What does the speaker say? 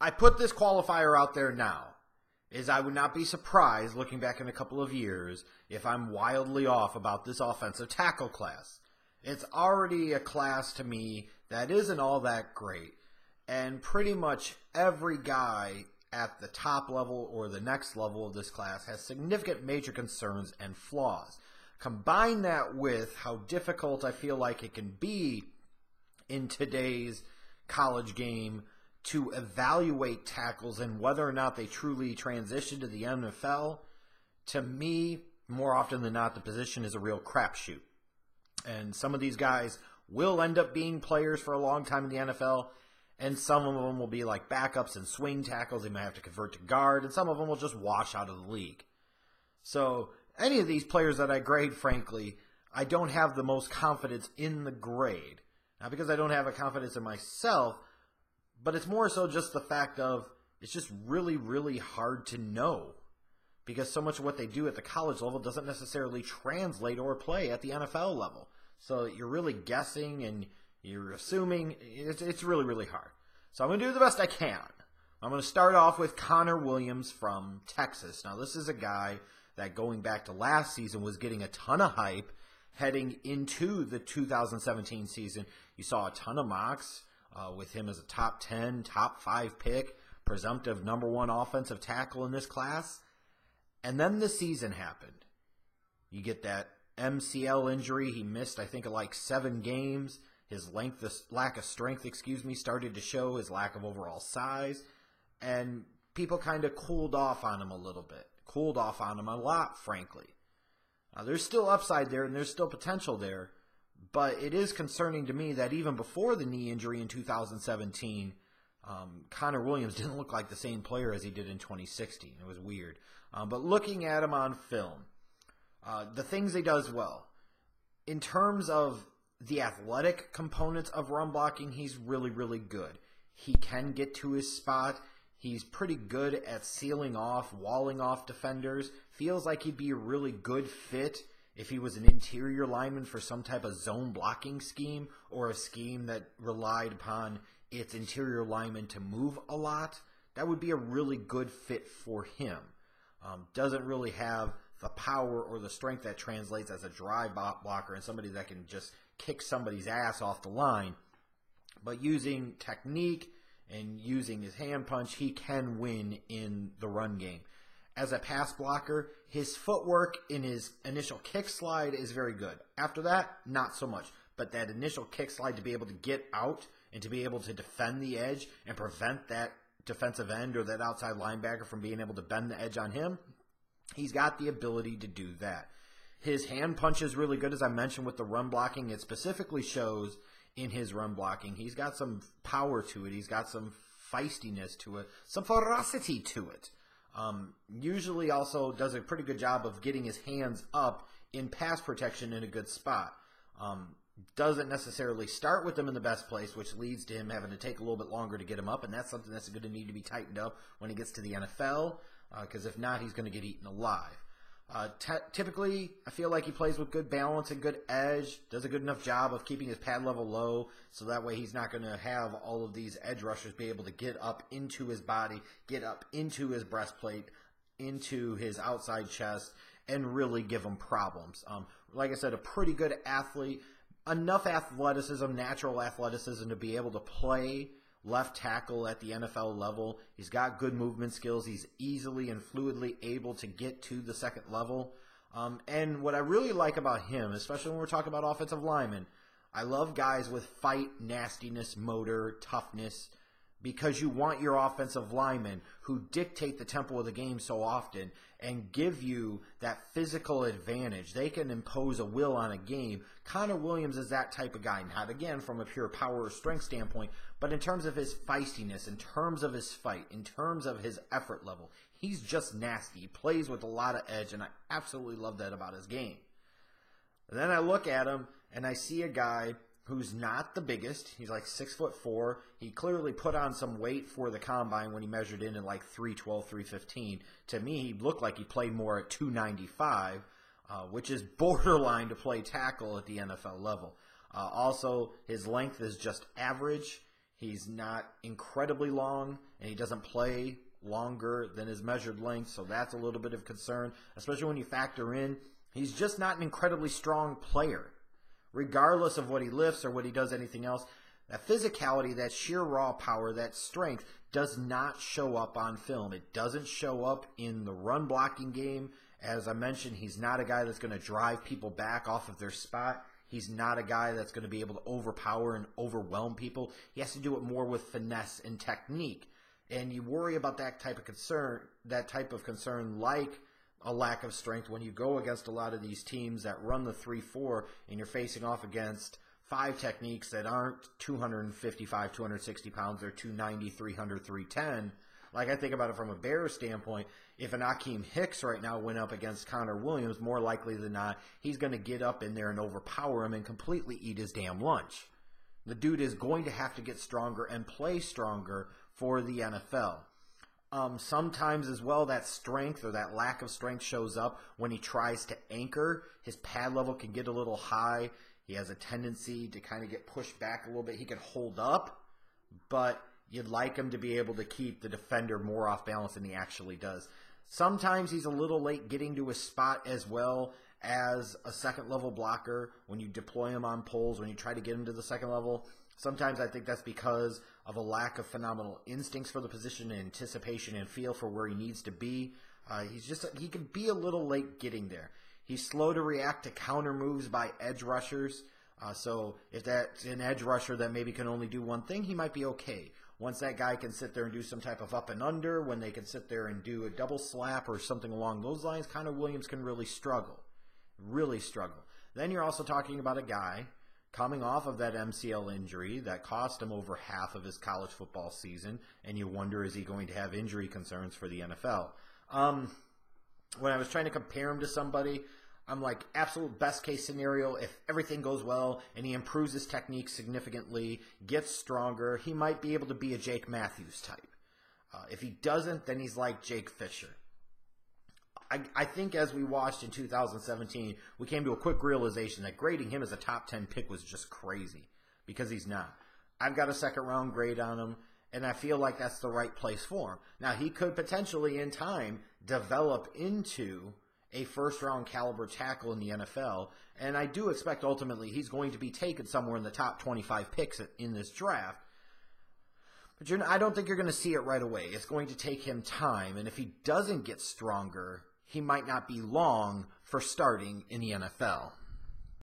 I put this qualifier out there now, is I would not be surprised, looking back in a couple of years, if I'm wildly off about this offensive tackle class. It's already a class to me that isn't all that great, and pretty much every guy at the top level or the next level of this class has significant major concerns and flaws. Combine that with how difficult I feel like it can be in today's college game to evaluate tackles and whether or not they truly transition to the NFL. To me, more often than not, the position is a real crapshoot. And some of these guys will end up being players for a long time in the NFL, and some of them will be like backups and swing tackles. They might have to convert to guard, and some of them will just wash out of the league. So any of these players that I grade, frankly, I don't have the most confidence in the grade. Not because I don't have a confidence in myself, but it's more so just the fact of it's just really, really hard to know. Because so much of what they do at the college level doesn't necessarily translate or play at the NFL level. So you're really guessing and you're assuming. It's really, really hard. So I'm going to do the best I can. I'm going to start off with Connor Williams from Texas. Now, this is a guy that going back to last season was getting a ton of hype heading into the 2017 season. You saw a ton of mocks with him as a top 10, top 5 pick, presumptive number 1 offensive tackle in this class. And then the season happened. You get that MCL injury. He missed, I think, like 7 games. His lack of strength, started to show, his lack of overall size. And people kind of cooled off on him a little bit. Cooled off on him a lot, frankly. There's still upside there and there's still potential there. But it is concerning to me that even before the knee injury in 2017, Connor Williams didn't look like the same player as he did in 2016. It was weird. But looking at him on film, the things he does well. In terms of the athletic components of run blocking, he's really, really good. He can get to his spot. He's pretty good at sealing off, walling off defenders. Feels like he'd be a really good fit if he was an interior lineman for some type of zone blocking scheme or a scheme that relied upon its interior linemen to move a lot. That would be a really good fit for him. Doesn't really have the power or the strength that translates as a drive blocker and somebody that can just kick somebody's ass off the line. But using technique and using his hand punch, he can win in the run game. As a pass blocker, his footwork in his initial kick slide is very good. After that, not so much. But that initial kick slide to be able to get out and to be able to defend the edge and prevent that defensive end or that outside linebacker from being able to bend the edge on him, he's got the ability to do that. His hand punch is really good, as I mentioned, with the run blocking. It specifically shows in his run blocking. He's got some power to it. He's got some feistiness to it, some ferocity to it. Usually also does a pretty good job of getting his hands up in pass protection in a good spot. Doesn't necessarily start with them in the best place, which leads to him having to take a little bit longer to get him up, and that's something that's going to need to be tightened up when he gets to the NFL, because if not, he's going to get eaten alive. Typically, I feel like he plays with good balance and good edge, does a good enough job of keeping his pad level low, so that way he's not going to have all of these edge rushers be able to get up into his body, get up into his breastplate, into his outside chest, and really give him problems. Like I said, a pretty good athlete, enough athleticism, natural athleticism to be able to play left tackle at the NFL level. He's got good movement skills. He's easily and fluidly able to get to the second level. And what I really like about him, especially when we're talking about offensive linemen, I love guys with fight, nastiness, motor, toughness, because you want your offensive linemen who dictate the tempo of the game so often and give you that physical advantage. They can impose a will on a game. Connor Williams is that type of guy, not again from a pure power or strength standpoint, but in terms of his feistiness, in terms of his fight, in terms of his effort level. He's just nasty. He plays with a lot of edge, and I absolutely love that about his game. And then I look at him, and I see a guy who's not the biggest. He's like 6'4". He clearly put on some weight for the combine when he measured in at like 312, 315. To me, he looked like he played more at 295, which is borderline to play tackle at the NFL level. Also, his length is just average. He's not incredibly long, and he doesn't play longer than his measured length, so that's a little bit of concern, especially when you factor in he's just not an incredibly strong player. Regardless of what he lifts or what he does anything else, that physicality, that sheer raw power, that strength does not show up on film. It doesn't show up in the run blocking game. As I mentioned, he's not a guy that's going to drive people back off of their spot. He's not a guy that's going to be able to overpower and overwhelm people. He has to do it more with finesse and technique. And you worry about that type of concern like a lack of strength when you go against a lot of these teams that run the 3-4 and you're facing off against 5 techniques that aren't 255, 260 pounds. They're 290, 300, 310. Like, I think about it from a Bears standpoint. If an Akeem Hicks right now went up against Connor Williams, more likely than not, he's going to get up in there and overpower him and completely eat his damn lunch. The dude is going to have to get stronger and play stronger for the NFL. Sometimes as well, that strength or that lack of strength shows up when he tries to anchor. His pad level can get a little high. He has a tendency to kind of get pushed back a little bit. He can hold up, but you'd like him to be able to keep the defender more off balance than he actually does. Sometimes he's a little late getting to his spot as well as a second-level blocker when you deploy him on pulls, when you try to get him to the second level. Sometimes I think that's because of a lack of phenomenal instincts for the position and anticipation and feel for where he needs to be. He can be a little late getting there. He's slow to react to counter moves by edge rushers. So if that's an edge rusher that maybe can only do one thing, he might be okay. Once that guy can sit there and do some type of up and under, when they can sit there and do a double slap or something along those lines, Connor Williams can really struggle. Really struggle. Then you're also talking about a guy coming off of that MCL injury that cost him over half of his college football season, and you wonder, is he going to have injury concerns for the NFL? When I was trying to compare him to somebody, I'm like, absolute best case scenario, if everything goes well and he improves his technique significantly, gets stronger, he might be able to be a Jake Matthews type. If he doesn't, then he's like Jake Fisher. I think as we watched in 2017, we came to a quick realization that grading him as a top 10 pick was just crazy, because he's not. I've got a second-round grade on him, and I feel like that's the right place for him. Now, he could potentially, in time, develop into a first-round caliber tackle in the NFL, and I do expect ultimately he's going to be taken somewhere in the top 25 picks in this draft. But I don't think you're going to see it right away. It's going to take him time, and if he doesn't get stronger, he might not be long for starting in the NFL.